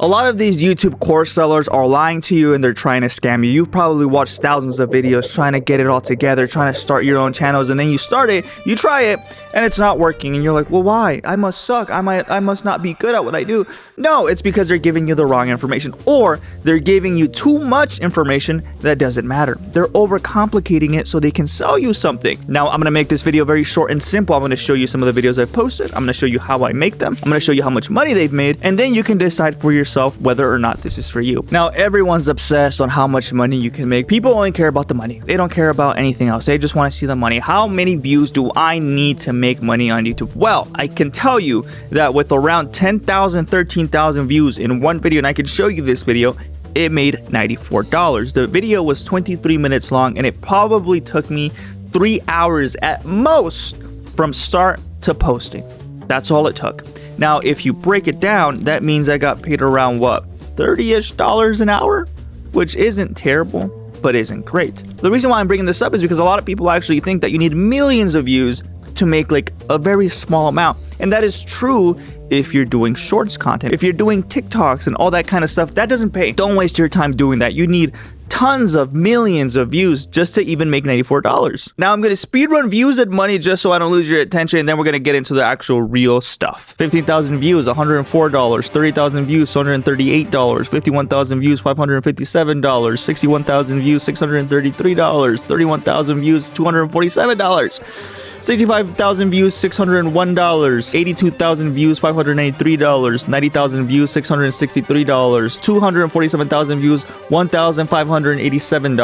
A lot of these YouTube course sellers are lying to you and they're trying to scam you. You've probably watched thousands of videos trying to get it all together, trying to start your own channels, and then you start it, you try it, and it's not working, and you're like, well, why? I must suck. I must not be good at what I do. No, it's because they're giving you the wrong information, or they're giving you too much information that doesn't matter. They're overcomplicating it so they can sell you something. Now, I'm gonna make this video very short and simple. I'm gonna show you some of the videos I've posted. I'm gonna show you how I make them. I'm gonna show you how much money they've made, and then you can decide for yourself whether or not this is for you. Now, everyone's obsessed on how much money you can make. People only care about the money. They don't care about anything else. They just want to see the money. How many views do I need to make money on YouTube? Well, I can tell you that with around 10,000, 13,000 views in one video, and I can show you this video, it made $94. The video was 23 minutes long, and it probably took me 3 hours at most from start to posting. That's all it took. Now, if you break it down, that means I got paid around, what, $30-ish an hour? Which isn't terrible, but isn't great. The reason why I'm bringing this up is because a lot of people actually think that you need millions of views to make like a very small amount. And that is true if you're doing shorts content. If you're doing TikToks and all that kind of stuff, that doesn't pay. Don't waste your time doing that. You need tons of millions of views just to even make $94. Now I'm going to speedrun views and money just so I don't lose your attention, and then we're going to get into the actual real stuff. 15,000 views, $104. 30,000 views, $138. 51,000 views, $557. 61,000 views, $633. 31,000 views, $247. 65,000 views, $601. 82,000 views, $583. 90,000 views, $663. 247,000 views, $1,587.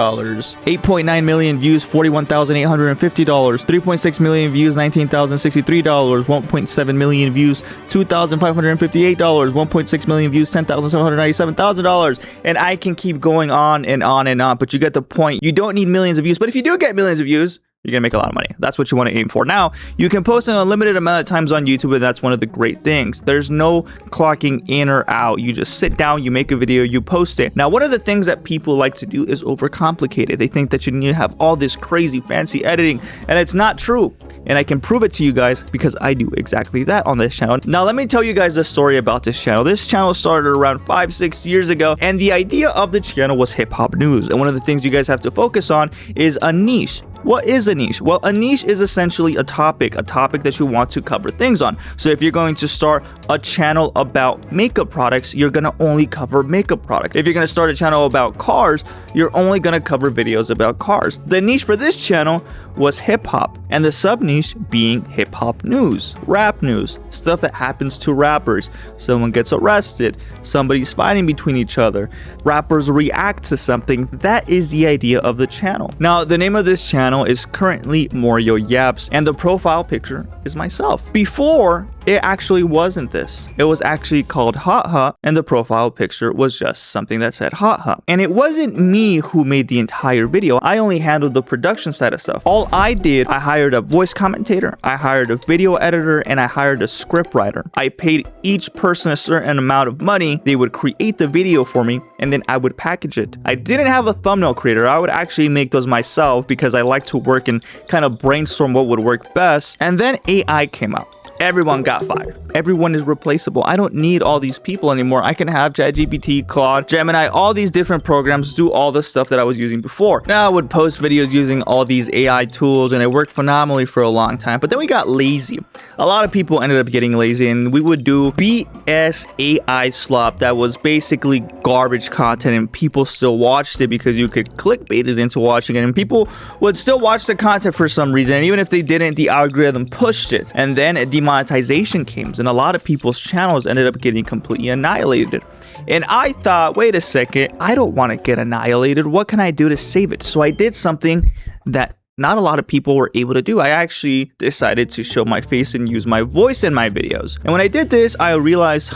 8.9 million views, $41,850. 3.6 million views, $19,063. 1.7 million views, $2,558. 1.6 million views, $10,797,000. And I can keep going on and on and on, but you get the point. You don't need millions of views, but if you do get millions of views, you're gonna make a lot of money. That's what you want to aim for. Now, you can post an unlimited amount of times on YouTube, and that's one of the great things. There's no clocking in or out. You just sit down, you make a video, you post it. Now, one of the things that people like to do is overcomplicate it. They think that you need to have all this crazy fancy editing, and it's not true. And I can prove it to you guys because I do exactly that on this channel. Now, let me tell you guys a story about this channel. This channel started around 5-6 years ago, and the idea of the channel was hip-hop news. And one of the things you guys have to focus on is a niche. What is a niche? Well, a niche is essentially a topic that you want to cover things on. So if you're going to start a channel about makeup products, you're going to only cover makeup products. If you're going to start a channel about cars, you're only going to cover videos about cars. The niche for this channel was hip hop, and the sub niche being hip hop news, rap news, stuff that happens to rappers. Someone gets arrested, somebody's fighting between each other, rappers react to something. That is the idea of the channel. Now, the name of this channel is currently Morio Yaps, and the profile picture is myself. Before, it actually wasn't this. It was actually called Hot Hot, and the profile picture was just something that said Hot Hot. And it wasn't me who made the entire video. I only handled the production side of stuff. All I did, I hired a voice commentator, I hired a video editor, and I hired a script writer. I paid each person a certain amount of money. They would create the video for me, and then I would package it. I didn't have a thumbnail creator. I would actually make those myself because I like to work and kind of brainstorm what would work best. And then AI came out. Everyone got fired. Everyone is replaceable. I don't need all these people anymore. I can have ChatGPT, Claude, Gemini, all these different programs do all the stuff that I was using before. Now I would post videos using all these AI tools, and it worked phenomenally for a long time. But then we got lazy. A lot of people ended up getting lazy, and we would do BS AI slop that was basically garbage content, and people still watched it because you could clickbait it into watching it, and people would still watch the content for some reason. And even if they didn't, the algorithm pushed it. And then demonetization came, and a lot of people's channels ended up getting completely annihilated. And I thought, wait a second, I don't want to get annihilated. What can I do to save it? So I did something that not a lot of people were able to do. I actually decided to show my face and use my voice in my videos. And when I did this, I realized,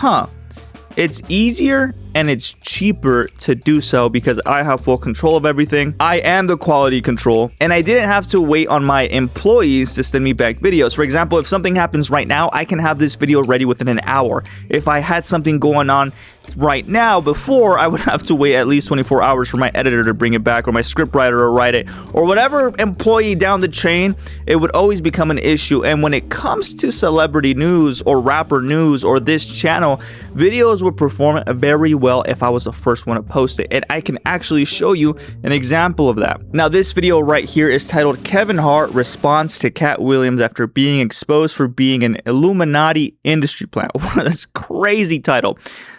it's easier and it's cheaper to do so because I have full control of everything. I am the quality control, and I didn't have to wait on my employees to send me back videos. For example, if something happens right now, I can have this video ready within an hour. If I had something going on right now, before, I would have to wait at least 24 hours for my editor to bring it back, or my scriptwriter to write it, or whatever employee down the chain. It would always become an issue. And when it comes to celebrity news or rapper news or this channel, videos would perform very well if I was the first one to post it. And I can actually show you an example of that. Now, this video right here is titled Kevin Hart Responds to Cat Williams After Being Exposed for Being an Illuminati Industry Plant. That's a crazy title.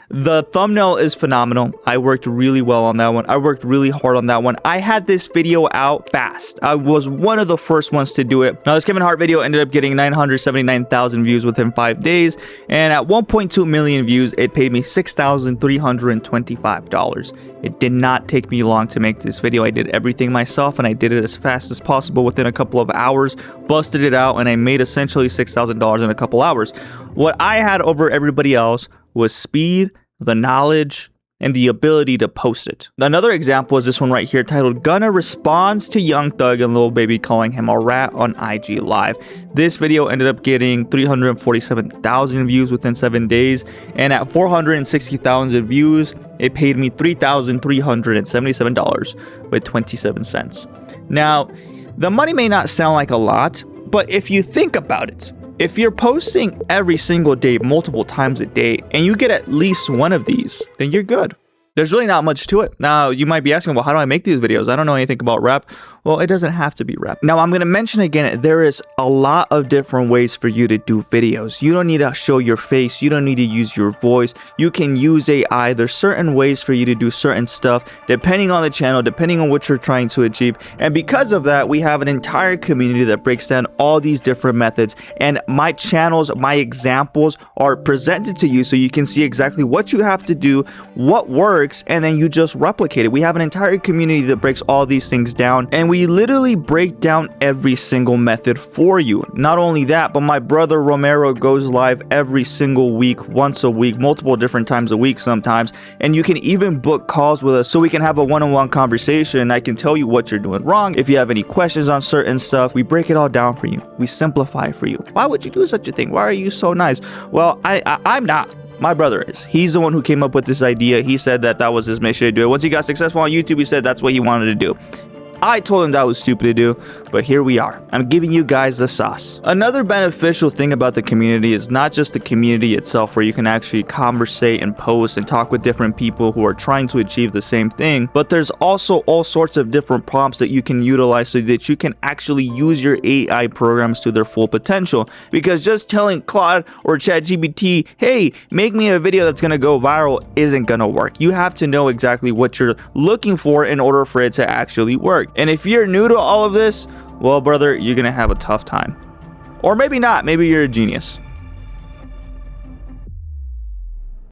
The thumbnail is phenomenal. I worked really well on that one. I worked really hard on that one. I had this video out fast. I was one of the first ones to do it. Now, this Kevin Hart video ended up getting 979,000 views within 5 days. And at 1.2 million views, it paid me $6,325. It did not take me long to make this video. I did everything myself, and I did it as fast as possible within a couple of hours, busted it out, and I made essentially $6,000 in a couple hours. What I had over everybody else was speed, the knowledge, and the ability to post it. Another example is this one right here titled Gunna Responds to Young Thug and Lil Baby Calling Him a Rat on IG Live. This video ended up getting 347,000 views within 7 days, and at 460,000 views, it paid me $3,377 with 27 cents. Now, the money may not sound like a lot, but if you think about it, if you're posting every single day, multiple times a day, and you get at least one of these, then you're good. There's really not much to it. Now, you might be asking, well, how do I make these videos? I don't know anything about rap. Well, it doesn't have to be rap. Now, I'm going to mention again, there is a lot of different ways for you to do videos. You don't need to show your face. You don't need to use your voice. You can use AI. There's certain ways for you to do certain stuff, depending on the channel, depending on what you're trying to achieve. And because of that, we have an entire community that breaks down all these different methods. And my channels, my examples are presented to you so you can see exactly what you have to do, what works, and then you just replicate it. We have an entire community that breaks all these things down, and we literally break down every single method for you. Not only that, but my brother Romero goes live every single week, once a week, multiple different times a week sometimes, and you can even book calls with us so we can have a one-on-one conversation, and I can tell you what you're doing wrong. If you have any questions on certain stuff, we break it all down for you. We simplify it for you. Why would you do such a thing? Why are you so nice? Well, I'm not. My brother is. He's the one who came up with this idea. He said that was his mission to do it. Once he got successful on YouTube, he said that's what he wanted to do. I told him that was stupid to do, but here we are. I'm giving you guys the sauce. Another beneficial thing about the community is not just the community itself, where you can actually conversate and post and talk with different people who are trying to achieve the same thing, but there's also all sorts of different prompts that you can utilize so that you can actually use your AI programs to their full potential. Because just telling Claude or ChatGPT, hey, make me a video that's gonna go viral, isn't gonna work. You have to know exactly what you're looking for in order for it to actually work. And if you're new to all of this, well, brother, you're gonna have a tough time. Or maybe not. Maybe you're a genius.